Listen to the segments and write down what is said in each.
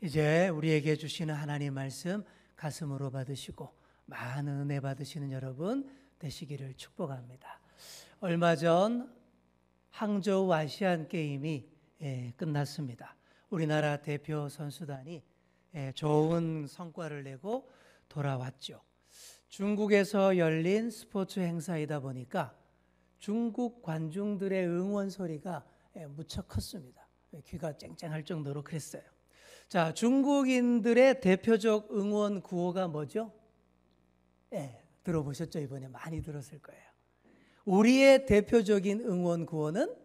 이제 우리에게 주시는 하나님 말씀 가슴으로 받으시고 많은 은혜 받으시는 여러분 되시기를 축복합니다. 얼마 전 항저우 아시안 게임이 끝났습니다. 우리나라 대표 선수단이 좋은 성과를 내고 돌아왔죠. 중국에서 열린 스포츠 행사이다 보니까 중국 관중들의 응원 소리가 무척 컸습니다. 귀가 쨍쨍할 정도로 그랬어요. 자, 중국인들의 대표적 응원 구호가 뭐죠? 들어보셨죠? 이번에 많이 들었을 거예요. 우리의 대표적인 응원 구호는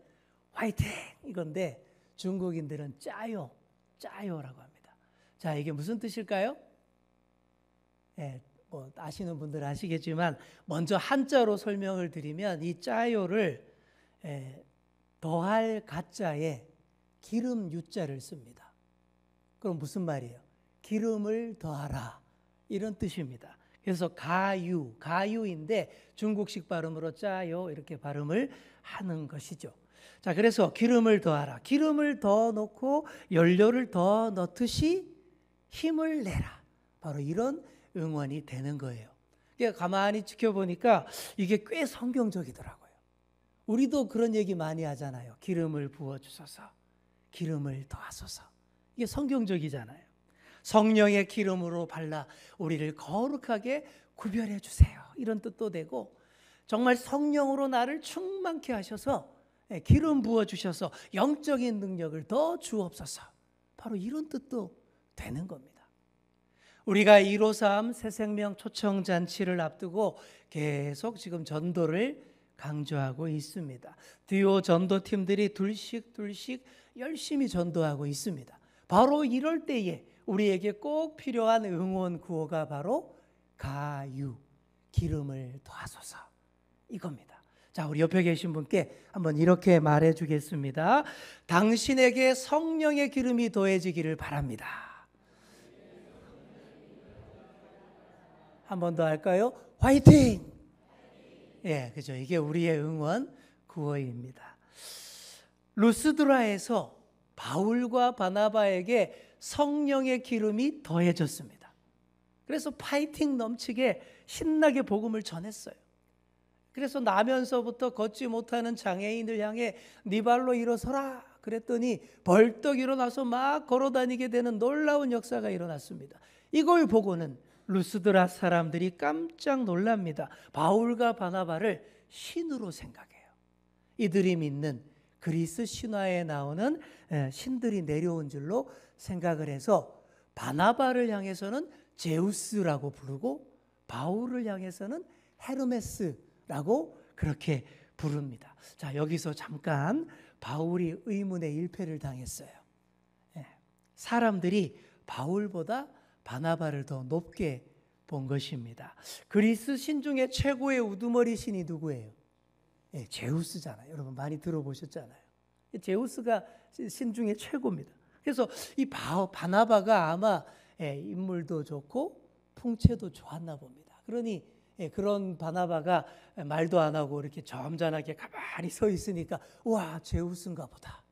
화이팅! 이건데 중국인들은 짜요, 짜요라고 합니다. 자, 이게 무슨 뜻일까요? 뭐 아시는 분들 아시겠지만 먼저 한자로 설명을 드리면 이 짜요를 더할 가짜에 기름 유자를 씁니다. 그럼 무슨 말이에요? 기름을 더하라 이런 뜻입니다. 그래서 가유인데 중국식 발음으로 짜요 이렇게 발음을 하는 것이죠. 자, 그래서 기름을 더하라. 기름을 더 넣고 연료를 더 넣듯이 힘을 내라. 바로 이런 응원이 되는 거예요. 그러니까 가만히 지켜보니까 이게 꽤 성경적이더라고요. 우리도 그런 얘기 많이 하잖아요. 기름을 부어주소서. 기름을 더하소서. 이게 성경적이잖아요. 성령의 기름으로 발라 우리를 거룩하게 구별해 주세요. 이런 뜻도 되고 정말 성령으로 나를 충만케 하셔서 기름 부어주셔서 영적인 능력을 더 주옵소서. 바로 이런 뜻도 되는 겁니다. 우리가 153 새생명 초청잔치를 앞두고 계속 지금 전도를 강조하고 있습니다. 듀오 전도팀들이 둘씩 열심히 전도하고 있습니다. 바로 이럴 때에 우리에게 꼭 필요한 응원 구호가 바로 가유, 기름을 더하소서 이겁니다. 자, 우리 옆에 계신 분께 한번 이렇게 말해 주겠습니다. 당신에게 성령의 기름이 더해지기를 바랍니다. 한 번 더 할까요? 화이팅! 그죠. 이게 우리의 응원 구호입니다. 루스드라에서 바울과 바나바에게 성령의 기름이 더해졌습니다. 그래서 파이팅 넘치게 신나게 복음을 전했어요. 그래서 나면서부터 걷지 못하는 장애인을 향해 네 발로 일어서라 그랬더니 벌떡 일어나서 막 걸어다니게 되는 놀라운 역사가 일어났습니다. 이걸 보고는 루스드라 사람들이 깜짝 놀랍니다. 바울과 바나바를 신으로 생각해요. 이들이 믿는 그리스 신화에 나오는 신들이 내려온 줄로 생각을 해서 바나바를 향해서는 제우스라고 부르고 바울을 향해서는 헤르메스라고 그렇게 부릅니다. 자, 여기서 잠깐 바울이 의문의 일패를 당했어요. 사람들이 바울보다 바나바를 더 높게 본 것입니다. 그리스 신 중에 최고의 우두머리 신이 누구예요? 제우스잖아요. 여러분 많이 들어보셨잖아요. 제우스가 신 중에 최고입니다. 그래서 이 바나바가 아마 인물도 좋고 풍채도 좋았나 봅니다. 그러니 그런 바나바가 말도 안 하고 이렇게 점잖하게 가만히 서 있으니까 와, 제우스인가 보다.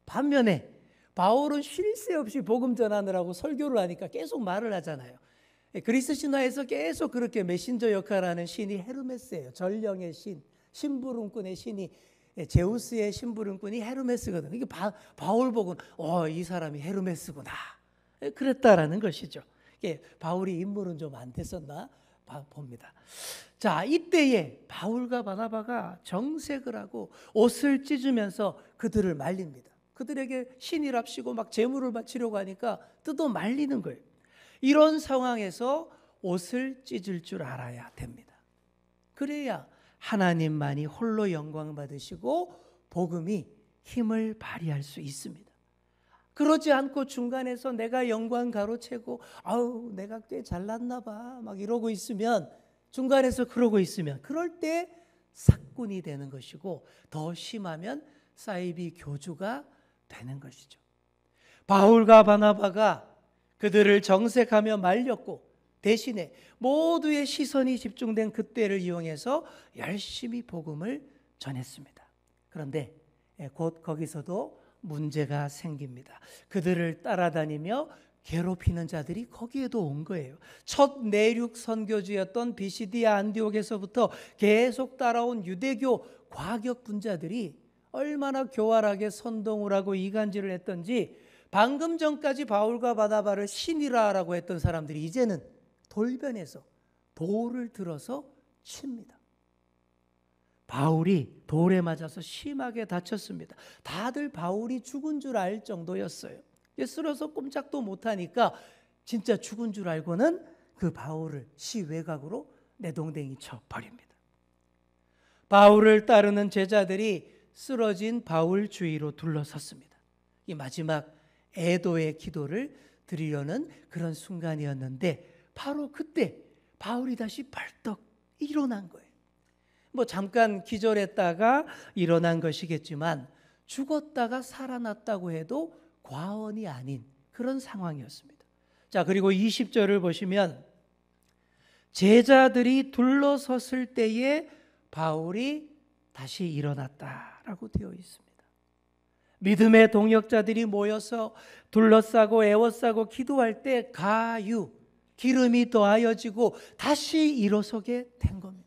반면에 바울은 쉴 새 없이 복음 전하느라고 설교를 하니까 계속 말을 하잖아요. 그리스 신화에서 계속 그렇게 메신저 역할을 하는 신이 헤르메스예요. 전령의 신, 심부름꾼의 신이 제우스의 심부름꾼이 헤르메스거든요. 이게 바울 보고는 이 사람이 헤르메스구나 그랬다라는 것이죠. 바울이 인물은 좀 안 됐었나 봅니다. 자, 이때에 바울과 바나바가 정색을 하고 옷을 찢으면서 그들을 말립니다. 그들에게 신이랍시고 막 제물을 바치려고 하니까 뜯어 말리는 거예요. 이런 상황에서 옷을 찢을 줄 알아야 됩니다. 그래야 하나님만이 홀로 영광 받으시고 복음이 힘을 발휘할 수 있습니다. 그러지 않고 중간에서 내가 영광 가로채고 내가 꽤 잘났나 봐 막 이러고 있으면 중간에서 그러고 있으면 그럴 때 삭군이 되는 것이고 더 심하면 사이비 교주가 되는 것이죠. 바울과 바나바가 그들을 정색하며 말렸고 대신에 모두의 시선이 집중된 그때를 이용해서 열심히 복음을 전했습니다. 그런데 곧 거기서도 문제가 생깁니다. 그들을 따라다니며 괴롭히는 자들이 거기에도 온 거예요. 첫 내륙 선교지였던 비시디아 안디옥에서부터 계속 따라온 유대교 과격 분자들이 얼마나 교활하게 선동을 하고 이간질을 했던지 방금 전까지 바울과 바나바를 신이라라고 했던 사람들이 이제는 돌변해서 돌을 들어서 칩니다. 바울이 돌에 맞아서 심하게 다쳤습니다. 다들 바울이 죽은 줄 알 정도였어요. 쓰러서 꼼짝도 못하니까 진짜 죽은 줄 알고는 그 바울을 시외곽으로 내동댕이 쳐버립니다. 바울을 따르는 제자들이 쓰러진 바울 주위로 둘러섰습니다. 이 마지막 애도의 기도를 드리려는 그런 순간이었는데 바로 그때 바울이 다시 벌떡 일어난 거예요. 잠깐 기절했다가 일어난 것이겠지만 죽었다가 살아났다고 해도 과언이 아닌 그런 상황이었습니다. 자, 그리고 20절을 보시면 제자들이 둘러섰을 때에 바울이 다시 일어났다라고 되어 있습니다. 믿음의 동역자들이 모여서 둘러싸고 애워싸고 기도할 때 가유, 기름이 더하여지고 다시 일어서게 된 겁니다.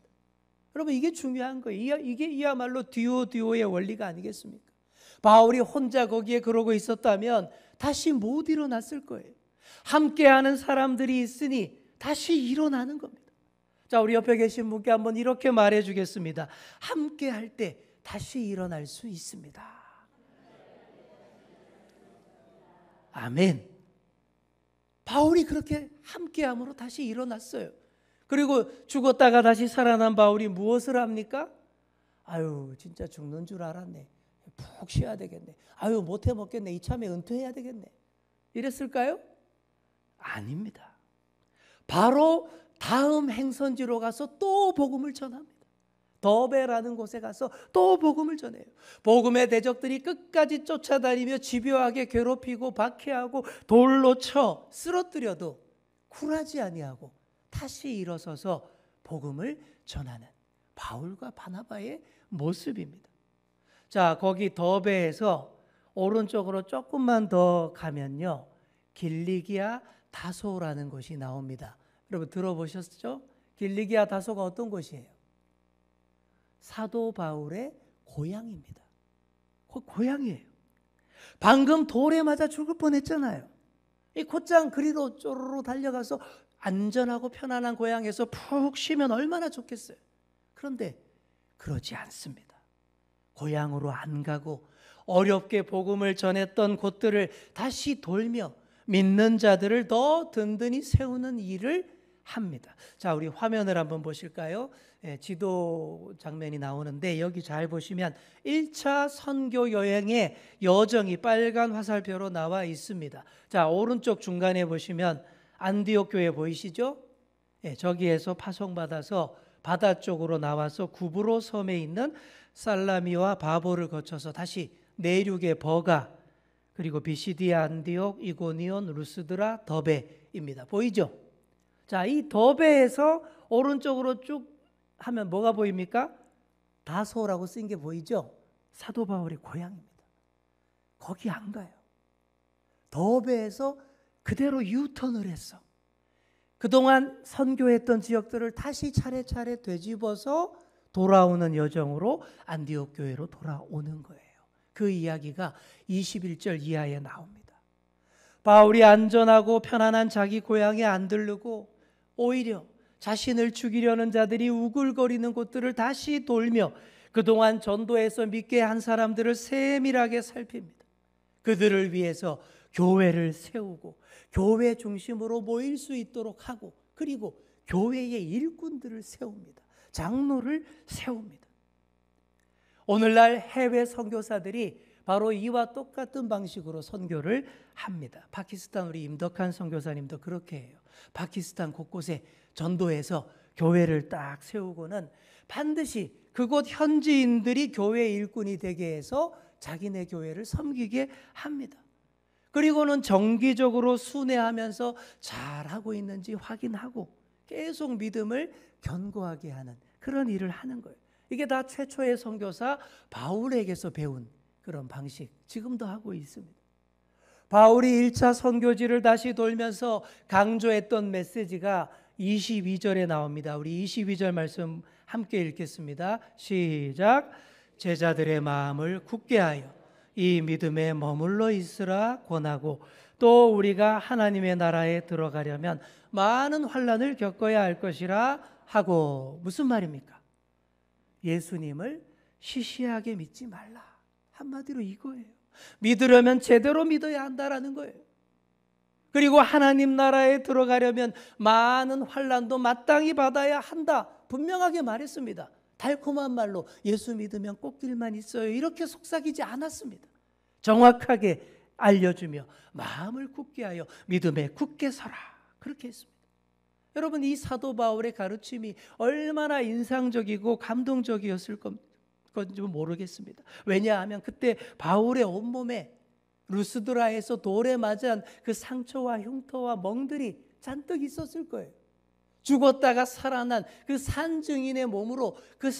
여러분, 이게 중요한 거예요. 이게야말로 듀오의 원리가 아니겠습니까? 바울이 혼자 거기에 그러고 있었다면 다시 못 일어났을 거예요. 함께하는 사람들이 있으니 다시 일어나는 겁니다. 자, 우리 옆에 계신 분께 한번 이렇게 말해 주겠습니다. 함께할 때 다시 일어날 수 있습니다. 아멘. 바울이 그렇게 함께함으로 다시 일어났어요. 그리고 죽었다가 다시 살아난 바울이 무엇을 합니까? 아유, 진짜 죽는 줄 알았네. 푹 쉬어야 되겠네. 아유, 못해 먹겠네. 이참에 은퇴해야 되겠네. 이랬을까요? 아닙니다. 바로 다음 행선지로 가서 또 복음을 전합니다. 더베라는 곳에 가서 또 복음을 전해요. 복음의 대적들이 끝까지 쫓아다니며 집요하게 괴롭히고 박해하고 돌로 쳐 쓰러뜨려도 굴하지 아니하고 다시 일어서서 복음을 전하는 바울과 바나바의 모습입니다. 자, 거기 더베에서 오른쪽으로 조금만 더 가면요, 길리기아 다소라는 곳이 나옵니다. 여러분 들어보셨죠? 길리기아 다소가 어떤 곳이에요? 사도 바울의 고향입니다. 고향이에요. 방금 돌에 맞아 죽을 뻔했잖아요. 이 곧장 그리로 쪼르르 달려가서 안전하고 편안한 고향에서 푹 쉬면 얼마나 좋겠어요. 그런데 그러지 않습니다. 고향으로 안 가고 어렵게 복음을 전했던 곳들을 다시 돌며 믿는 자들을 더 든든히 세우는 일을 합니다. 자, 우리 화면을 한번 보실까요? 지도 장면이 나오는데 여기 잘 보시면 1차 선교 여행의 여정이 빨간 화살표로 나와 있습니다. 자, 오른쪽 중간에 보시면 안디옥 교회 보이시죠? 저기에서 파송받아서 바다 쪽으로 나와서 구브로 섬에 있는 살라미와 바보를 거쳐서 다시 내륙의 버가, 그리고 비시디아 안디옥, 이고니온, 루스드라, 더베입니다. 보이죠? 자, 이 더베에서 오른쪽으로 쭉 하면 뭐가 보입니까? 다소라고 쓴 게 보이죠? 사도 바울의 고향입니다. 거기 안 가요. 더베에서 그대로 유턴을 했어. 그동안 선교했던 지역들을 다시 차례차례 되짚어서 돌아오는 여정으로 안디옥 교회로 돌아오는 거예요. 그 이야기가 21절 이하에 나옵니다. 바울이 안전하고 편안한 자기 고향에 안 들르고 오히려 자신을 죽이려는 자들이 우글거리는 곳들을 다시 돌며 그동안 전도해서 믿게 한 사람들을 세밀하게 살핍니다. 그들을 위해서 교회를 세우고 교회 중심으로 모일 수 있도록 하고, 그리고 교회의 일꾼들을 세웁니다. 장로를 세웁니다. 오늘날 해외 선교사들이 바로 이와 똑같은 방식으로 선교를 합니다. 파키스탄 우리 임덕한 선교사님도 그렇게 해요. 파키스탄 곳곳에 전도해서 교회를 딱 세우고는 반드시 그곳 현지인들이 교회 일꾼이 되게 해서 자기네 교회를 섬기게 합니다. 그리고는 정기적으로 순회하면서 잘하고 있는지 확인하고 계속 믿음을 견고하게 하는 그런 일을 하는 거예요. 이게 다 최초의 선교사 바울에게서 배운 그런 방식, 지금도 하고 있습니다. 바울이 1차 선교지를 다시 돌면서 강조했던 메시지가 22절에 나옵니다. 우리 22절 말씀 함께 읽겠습니다. 시작. 제자들의 마음을 굳게 하여 이 믿음에 머물러 있으라 권하고, 또 우리가 하나님의 나라에 들어가려면 많은 환난을 겪어야 할 것이라 하고. 무슨 말입니까? 예수님을 시시하게 믿지 말라. 한마디로 이거예요. 믿으려면 제대로 믿어야 한다라는 거예요. 그리고 하나님 나라에 들어가려면 많은 환난도 마땅히 받아야 한다. 분명하게 말했습니다. 달콤한 말로 예수 믿으면 꽃길만 있어요. 이렇게 속삭이지 않았습니다. 정확하게 알려주며 마음을 굳게 하여 믿음에 굳게 서라. 그렇게 했습니다. 여러분, 이 사도 바울의 가르침이 얼마나 인상적이고 감동적이었을 건지 모르겠습니다. 왜냐하면 그때 바울의 온몸에 루스드라에서 돌에 맞은 그 상처와 흉터와 멍들이 잔뜩 있었을 거예요. 죽었다가 살아난 그 산증인의 몸으로 그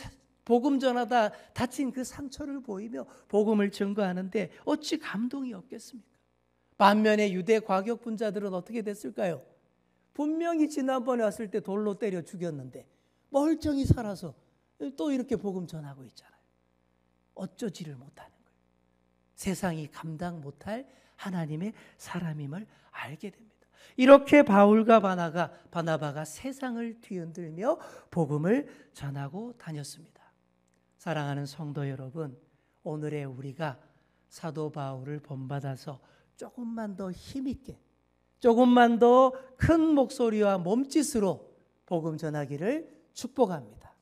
복음 전하다 다친 그 상처를 보이며 복음을 증거하는데 어찌 감동이 없겠습니까? 반면에 유대 과격분자들은 어떻게 됐을까요? 분명히 지난번에 왔을 때 돌로 때려 죽였는데 멀쩡히 살아서 또 이렇게 복음 전하고 있잖아요. 어쩌지를 못하는 거예요. 세상이 감당 못할 하나님의 사람임을 알게 됩니다. 이렇게 바울과 바나바가 세상을 뒤흔들며 복음을 전하고 다녔습니다. 사랑하는 성도 여러분, 오늘의 우리가 사도 바울을 본받아서 조금만 더 힘있게, 조금만 더 큰 목소리와 몸짓으로 복음 전하기를 축복합니다.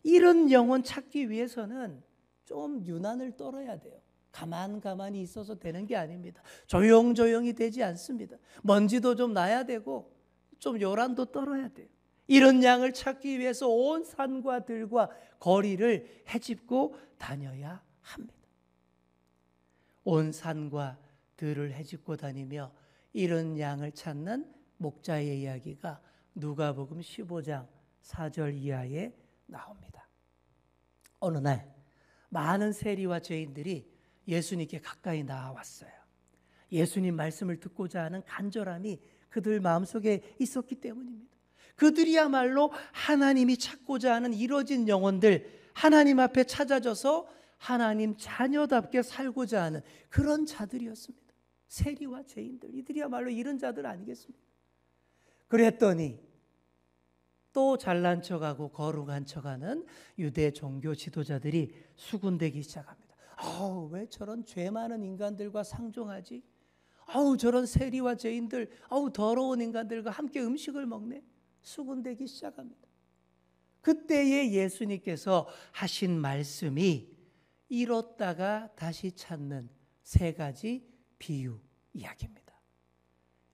이런 영혼 찾기 위해서는 좀 유난을 떨어야 돼요. 가만히 있어서 되는 게 아닙니다. 조용조용히 되지 않습니다. 먼지도 좀 나야 되고 좀 요란도 떨어야 돼요. 이런 양을 찾기 위해서 온 산과 들과 거리를 헤집고 다녀야 합니다. 온 산과 들을 헤집고 다니며 이런 양을 찾는 목자의 이야기가 누가복음 15장 4절 이하에 나옵니다. 어느 날 많은 세리와 죄인들이 예수님께 가까이 나와왔어요. 예수님 말씀을 듣고자 하는 간절함이 그들 마음속에 있었기 때문입니다. 그들이야말로 하나님이 찾고자 하는 이루어진 영혼들, 하나님 앞에 찾아져서 하나님 자녀답게 살고자 하는 그런 자들이었습니다. 세리와 죄인들, 이들이야말로 이런 자들 아니겠습니까? 그랬더니 또 잘난 척하고 거룩한 척하는 유대 종교 지도자들이 수군대기 시작합니다. 왜 저런 죄 많은 인간들과 상종하지? 저런 세리와 죄인들, 더러운 인간들과 함께 음식을 먹네? 수군대기 시작합니다. 그때에 예수님께서 하신 말씀이 잃었다가 다시 찾는 세 가지 비유 이야기입니다.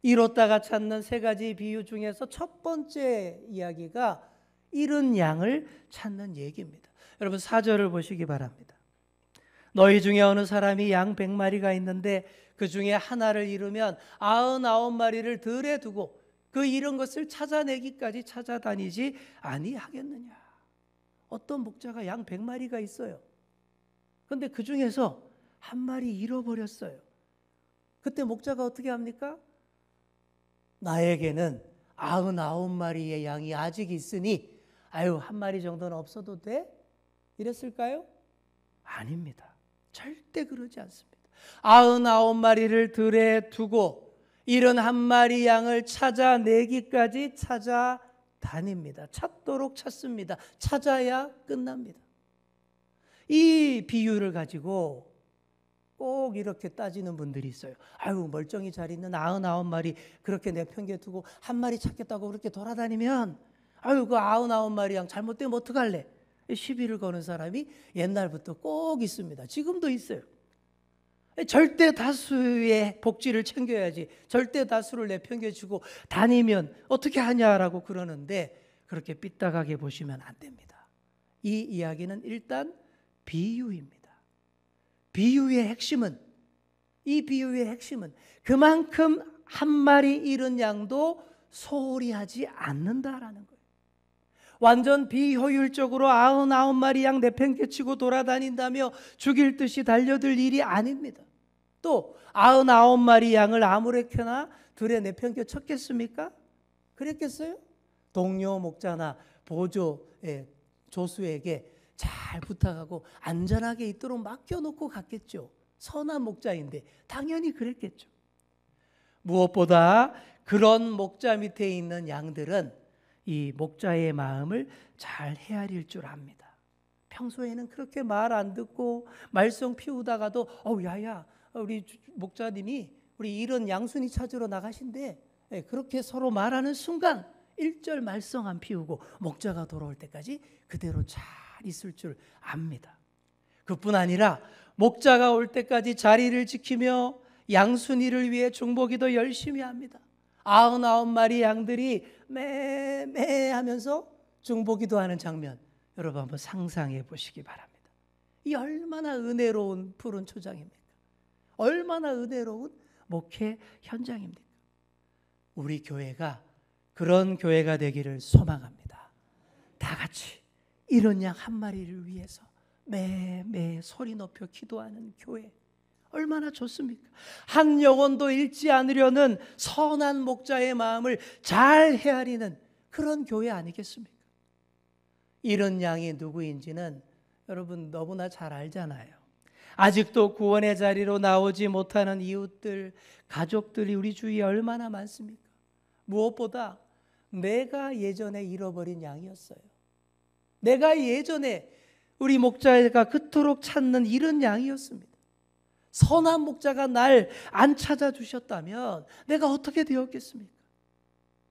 잃었다가 찾는 세 가지 비유 중에서 첫 번째 이야기가 잃은 양을 찾는 얘기입니다. 여러분 4절을 보시기 바랍니다. 너희 중에 어느 사람이 양 100마리가 있는데 그 중에 하나를 잃으면 99마리를 들에 두고 그 잃은 것을 찾아내기까지 찾아다니지 아니하겠느냐. 어떤 목자가 양 100마리가 있어요. 그런데 그 중에서 한 마리 잃어버렸어요. 그때 목자가 어떻게 합니까? 나에게는 99마리의 양이 아직 있으니 한 마리 정도는 없어도 돼? 이랬을까요? 아닙니다. 절대 그러지 않습니다. 99마리를 들에 두고 71마리 양을 찾아내기까지 찾아다닙니다. 찾도록 찾습니다. 찾아야 끝납니다. 이 비유를 가지고 꼭 이렇게 따지는 분들이 있어요. 멀쩡히 잘 있는 99마리 그렇게 내팽개두고 한 마리 찾겠다고 그렇게 돌아다니면 그 99마리 양 잘못되면 어떡할래? 시비를 거는 사람이 옛날부터 꼭 있습니다. 지금도 있어요. 절대 다수의 복지를 챙겨야지, 절대 다수를 내팽개치고 다니면 어떻게 하냐라고 그러는데 그렇게 삐딱하게 보시면 안 됩니다. 이 이야기는 일단 비유입니다. 이 비유의 핵심은 그만큼 한 마리 잃은 양도 소홀히 하지 않는다라는 거예요. 완전 비효율적으로 99마리 양 내팽개치고 돌아다닌다며 죽일 듯이 달려들 일이 아닙니다. 또 99마리 양을 아무렇게나 들에 내팽겨 쳤겠습니까? 그랬겠어요? 동료 목자나 보조 조수에게 잘 부탁하고 안전하게 있도록 맡겨놓고 갔겠죠. 선한 목자인데 당연히 그랬겠죠. 무엇보다 그런 목자 밑에 있는 양들은 이 목자의 마음을 잘 헤아릴 줄 압니다. 평소에는 그렇게 말 안 듣고 말썽 피우다가도 야야 우리 목자님이 우리 이런 양순이 찾으러 나가신대, 그렇게 서로 말하는 순간 1절 말썽 안 피우고 목자가 돌아올 때까지 그대로 잘 있을 줄 압니다. 그뿐 아니라 목자가 올 때까지 자리를 지키며 양순이를 위해 중보기도 열심히 합니다. 99마리 양들이 매매 하면서 중보기도 하는 장면 여러분 한번 상상해 보시기 바랍니다. 이 얼마나 은혜로운 푸른 초장입니까? 얼마나 은혜로운 목회 현장입니까? 우리 교회가 그런 교회가 되기를 소망합니다. 다 같이 이런 양 한 마리를 위해서 매매 소리 높여 기도하는 교회 얼마나 좋습니까? 한 영혼도 잃지 않으려는 선한 목자의 마음을 잘 헤아리는 그런 교회 아니겠습니까? 이런 양이 누구인지는 여러분 너무나 잘 알잖아요. 아직도 구원의 자리로 나오지 못하는 이웃들, 가족들이 우리 주위에 얼마나 많습니까? 무엇보다 내가 예전에 잃어버린 양이었어요. 내가 예전에 우리 목자가 그토록 찾는 이런 양이었습니다. 선한 목자가 날 안 찾아주셨다면 내가 어떻게 되었겠습니까?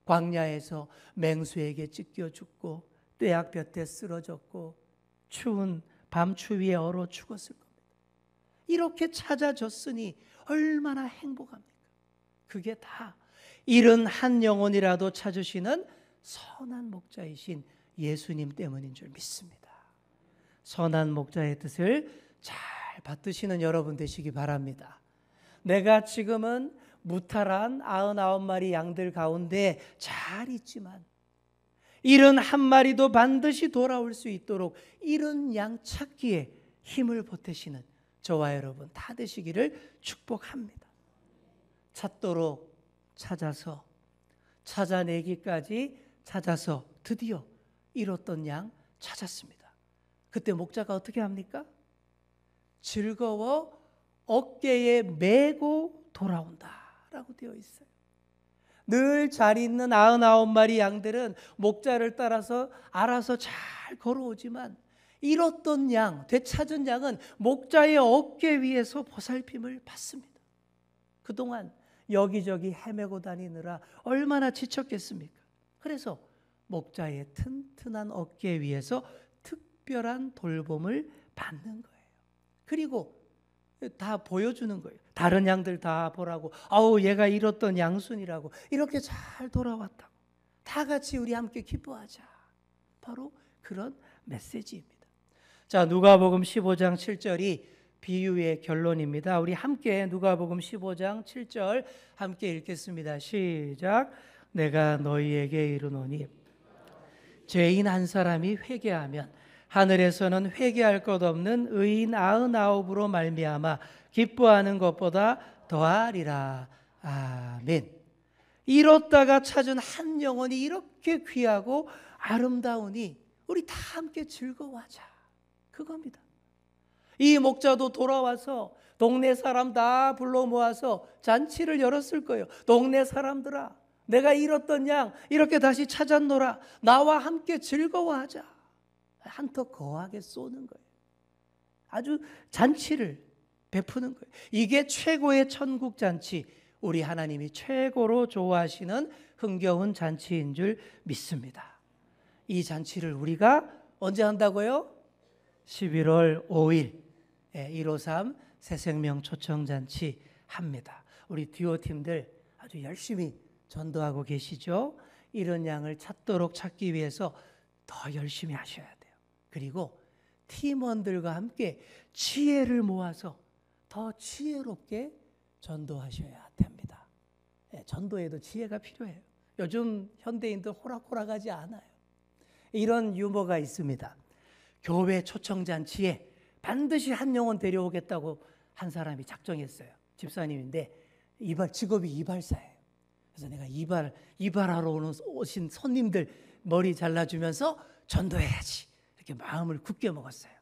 광야에서 맹수에게 찢겨 죽고 떼약볕에 쓰러졌고 추운 밤추위에 얼어 죽었을 겁니다. 이렇게 찾아줬으니 얼마나 행복합니까? 그게 다 이른 한 영혼이라도 찾으시는 선한 목자이신 예수님 때문인 줄 믿습니다. 선한 목자의 뜻을 잘 받드시는 여러분 되시기 바랍니다. 내가 지금은 무탈한 99마리 양들 가운데 잘 있지만 잃은 한 마리도 반드시 돌아올 수 있도록 잃은 양 찾기에 힘을 보태시는 저와 여러분 다 되시기를 축복합니다. 찾도록 찾아서 찾아내기까지 찾아서 드디어 잃었던 양 찾았습니다. 그때 목자가 어떻게 합니까? 즐거워 어깨에 메고 돌아온다라고 되어 있어요. 늘 잘 있는 99마리 양들은 목자를 따라서 알아서 잘 걸어오지만 잃었던 양, 되찾은 양은 목자의 어깨 위에서 보살핌을 받습니다. 그동안 여기저기 헤매고 다니느라 얼마나 지쳤겠습니까? 그래서 목자의 튼튼한 어깨 위에서 특별한 돌봄을 받는 거예요. 그리고 다 보여주는 거예요. 다른 양들 다 보라고. 얘가 잃었던 양순이라고. 이렇게 잘 돌아왔다고. 다 같이 우리 함께 기뻐하자. 바로 그런 메시지입니다. 자, 누가복음 15장 7절이 비유의 결론입니다. 우리 함께 누가복음 15장 7절 함께 읽겠습니다. 시작. 내가 너희에게 이르노니 죄인 한 사람이 회개하면 하늘에서는 회개할 것 없는 의인 99으로 말미암아 기뻐하는 것보다 더하리라. 아멘. 잃었다가 찾은 한 영혼이 이렇게 귀하고 아름다우니 우리 다 함께 즐거워하자. 그겁니다. 이 목자도 돌아와서 동네 사람 다 불러 모아서 잔치를 열었을 거예요. 동네 사람들아, 내가 잃었던 양 이렇게 다시 찾았노라. 나와 함께 즐거워하자. 한턱 거하게 쏘는 거예요. 아주 잔치를 베푸는 거예요. 이게 최고의 천국 잔치, 우리 하나님이 최고로 좋아하시는 흥겨운 잔치인 줄 믿습니다. 이 잔치를 우리가 언제 한다고요? 11월 5일 153 새생명 초청잔치 합니다. 우리 듀오 팀들 아주 열심히 전도하고 계시죠? 이런 양을 찾기 위해서 더 열심히 하셔야 돼요. 그리고 팀원들과 함께 지혜를 모아서 더 지혜롭게 전도하셔야 됩니다. 전도에도 지혜가 필요해요. 요즘 현대인들 호락호락하지 않아요. 이런 유머가 있습니다. 교회 초청잔치에 반드시 한 영혼 데려오겠다고 한 사람이 작정했어요. 집사님인데 직업이 이발사예요. 그래서 내가 이발하러 오신 손님들 머리 잘라주면서 전도해야지 이렇게 마음을 굳게 먹었어요.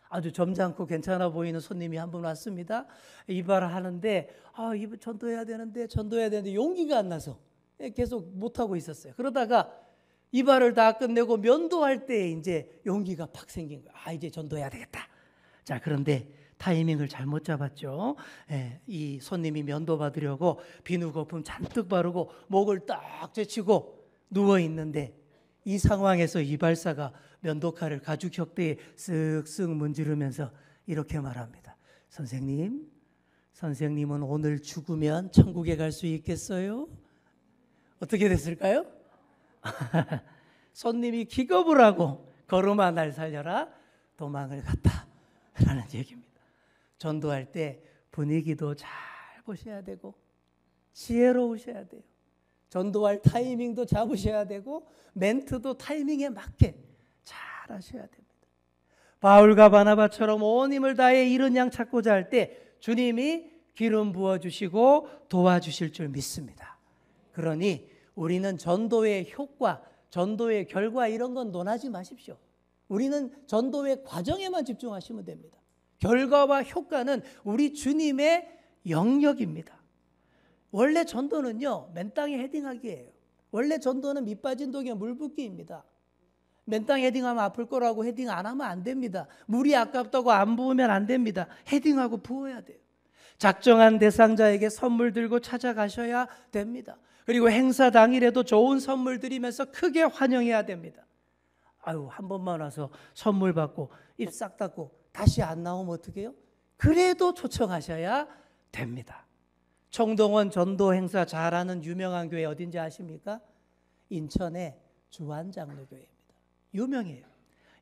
아주 점잖고 괜찮아 보이는 손님이 한 분 왔습니다. 이발을 하는데 이발 전도해야 되는데 용기가 안 나서 계속 못하고 있었어요. 그러다가 이발을 다 끝내고 면도할 때 이제 용기가 팍 생긴 거예요. 이제 전도해야 되겠다. 자, 그런데 타이밍을 잘못 잡았죠. 이 손님이 면도 받으려고 비누 거품 잔뜩 바르고 목을 딱 제치고 누워 있는데 이 상황에서 이발사가 면도칼을 가죽 격대에 쓱쓱 문지르면서 이렇게 말합니다. 선생님은 오늘 죽으면 천국에 갈 수 있겠어요? 어떻게 됐을까요? 손님이 기겁을 하고 걸음아 날 살려라 도망을 갔다 라는 얘기입니다. 전도할 때 분위기도 잘 보셔야 되고 지혜로우셔야 돼요. 전도할 타이밍도 잡으셔야 되고 멘트도 타이밍에 맞게 잘 하셔야 됩니다. 바울과 바나바처럼 온 힘을 다해 이른 양 찾고자 할 때 주님이 기름 부어주시고 도와주실 줄 믿습니다. 그러니 우리는 전도의 효과, 전도의 결과 이런 건 논하지 마십시오. 우리는 전도의 과정에만 집중하시면 됩니다. 결과와 효과는 우리 주님의 영역입니다. 원래 전도는요, 맨 땅에 헤딩하기예요. 원래 전도는 밑 빠진 독에 물 붓기입니다. 맨 땅에 헤딩하면 아플 거라고 헤딩 안 하면 안 됩니다. 물이 아깝다고 안 부으면 안 됩니다. 헤딩하고 부어야 돼요. 작정한 대상자에게 선물 들고 찾아가셔야 됩니다. 그리고 행사 당일에도 좋은 선물 드리면서 크게 환영해야 됩니다. 한 번만 와서 선물 받고 입 싹 닫고 다시 안 나오면 어떡해요? 그래도 초청하셔야 됩니다. 청동원 전도 행사 잘하는 유명한 교회 어딘지 아십니까? 인천의 주안장로교회입니다. 유명해요.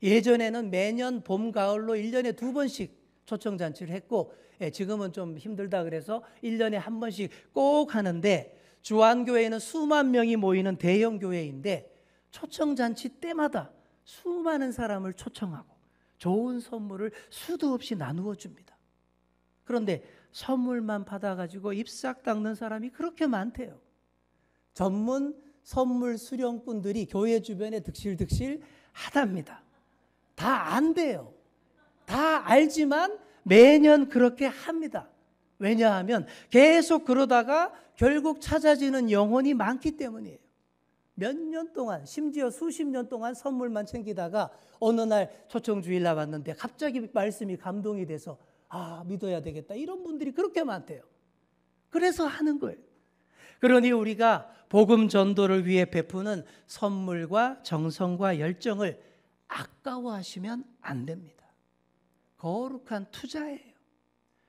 예전에는 매년 봄, 가을로 1년에 2번씩 초청잔치를 했고 지금은 좀 힘들다 그래서 1년에 한 번씩 꼭 하는데 주안교회는 수만 명이 모이는 대형 교회인데 초청잔치 때마다 수많은 사람을 초청하고 좋은 선물을 수도 없이 나누어 줍니다. 그런데 선물만 받아가지고 입 싹 닦는 사람이 그렇게 많대요. 전문 선물 수령꾼들이 교회 주변에 득실득실 하답니다. 다 안 돼요. 다 알지만 매년 그렇게 합니다. 왜냐하면 계속 그러다가 결국 찾아지는 영혼이 많기 때문이에요. 몇 년 동안 심지어 수십 년 동안 선물만 챙기다가 어느 날 초청 주일날 왔는데 갑자기 말씀이 감동이 돼서 믿어야 되겠다 이런 분들이 그렇게 많대요. 그래서 하는 거예요. 그러니 우리가 복음 전도를 위해 베푸는 선물과 정성과 열정을 아까워하시면 안 됩니다. 거룩한 투자예요.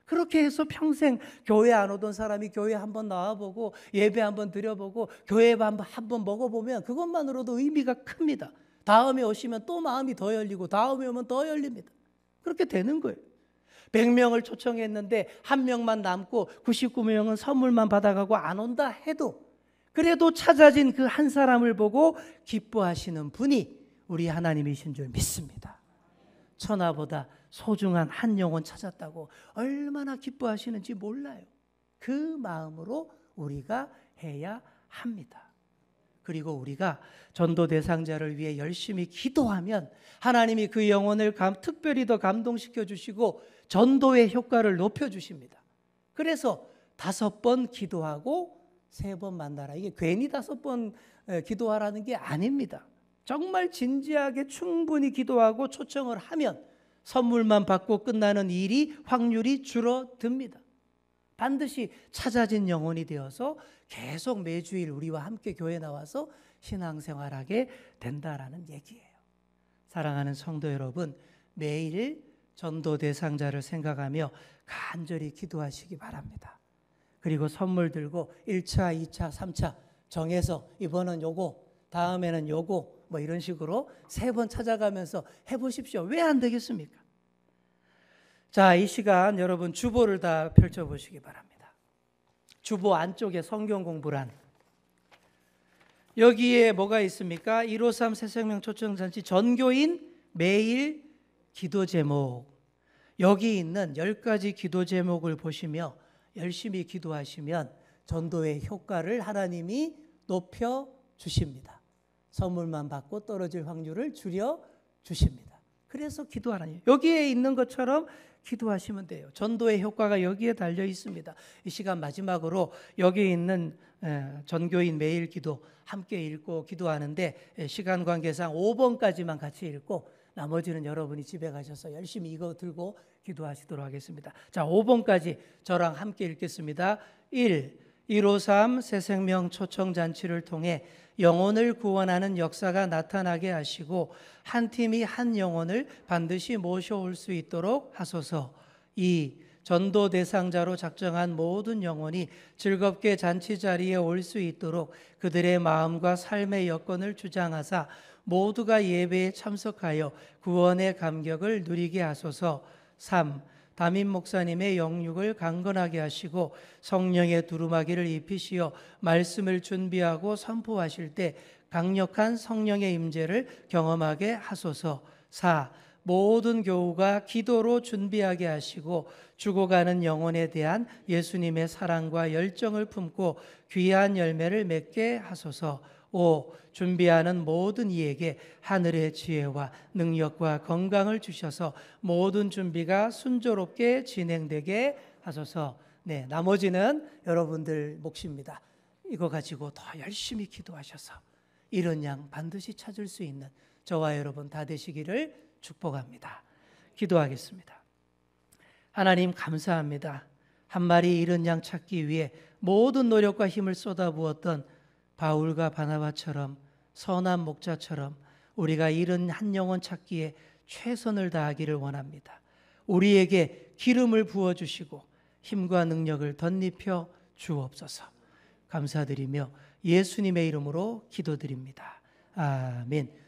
그렇게 해서 평생 교회 안 오던 사람이 교회 한번 나와보고 예배 한번 드려보고 교회 한번 먹어보면 그것만으로도 의미가 큽니다. 다음에 오시면 또 마음이 더 열리고 다음에 오면 더 열립니다. 그렇게 되는 거예요. 100명을 초청했는데 한 명만 남고 99명은 선물만 받아가고 안 온다 해도 그래도 찾아진 그 한 사람을 보고 기뻐하시는 분이 우리 하나님이신 줄 믿습니다. 천하보다 소중한 한 영혼 찾았다고 얼마나 기뻐하시는지 몰라요. 그 마음으로 우리가 해야 합니다. 그리고 우리가 전도 대상자를 위해 열심히 기도하면 하나님이 그 영혼을 특별히 더 감동시켜 주시고 전도의 효과를 높여 주십니다. 그래서 5번 기도하고 3번 만나라. 이게 괜히 5번 기도하라는 게 아닙니다. 정말 진지하게 충분히 기도하고 초청을 하면 선물만 받고 끝나는 일이 확률이 줄어듭니다. 반드시 찾아진 영혼이 되어서 계속 매주일 우리와 함께 교회 나와서 신앙생활하게 된다라는 얘기예요. 사랑하는 성도 여러분, 매일 전도 대상자를 생각하며 간절히 기도하시기 바랍니다. 그리고 선물 들고 1차, 2차, 3차 정해서 이번은 요거, 다음에는 요거 뭐 이런 식으로 3번 찾아가면서 해보십시오. 왜 안 되겠습니까? 자, 이 시간 여러분 주보를 다 펼쳐보시기 바랍니다. 주보 안쪽에 성경 공부란 여기에 뭐가 있습니까? 153 새생명 초청잔치 전교인 매일 기도 제목, 여기 있는 10가지 기도 제목을 보시며 열심히 기도하시면 전도의 효과를 하나님이 높여 주십니다. 선물만 받고 떨어질 확률을 줄여 주십니다. 그래서 기도하라니 여기에 있는 것처럼 기도하시면 돼요. 전도의 효과가 여기에 달려 있습니다. 이 시간 마지막으로 여기 있는 전교인 매일 기도 함께 읽고 기도하는데 시간 관계상 5번까지만 같이 읽고 나머지는 여러분이 집에 가셔서 열심히 이거 들고 기도하시도록 하겠습니다. 자, 5번까지 저랑 함께 읽겠습니다. 1. 153 새생명 초청잔치를 통해 영혼을 구원하는 역사가 나타나게 하시고 한 팀이 한 영혼을 반드시 모셔올 수 있도록 하소서. 2. 전도 대상자로 작정한 모든 영혼이 즐겁게 잔치 자리에 올 수 있도록 그들의 마음과 삶의 여건을 주장하사 모두가 예배에 참석하여 구원의 감격을 누리게 하소서. 3. 담임 목사님의 영육을 강건하게 하시고 성령의 두루마기를 입히시어 말씀을 준비하고 선포하실 때 강력한 성령의 임재를 경험하게 하소서. 4. 모든 교우가 기도로 준비하게 하시고 죽어가는 영혼에 대한 예수님의 사랑과 열정을 품고 귀한 열매를 맺게 하소서. 5. 준비하는 모든 이에게 하늘의 지혜와 능력과 건강을 주셔서 모든 준비가 순조롭게 진행되게 하소서. 네, 나머지는 여러분들 몫입니다. 이거 가지고 더 열심히 기도하셔서 이런 양 반드시 찾을 수 있는 저와 여러분 다 되시기를 축복합니다. 기도하겠습니다. 하나님 감사합니다. 한 마리 잃은 양 찾기 위해 모든 노력과 힘을 쏟아부었던 바울과 바나바처럼 선한 목자처럼 우리가 잃은 한 영혼 찾기에 최선을 다하기를 원합니다. 우리에게 기름을 부어주시고 힘과 능력을 덧입혀 주옵소서. 감사드리며 예수님의 이름으로 기도드립니다. 아멘.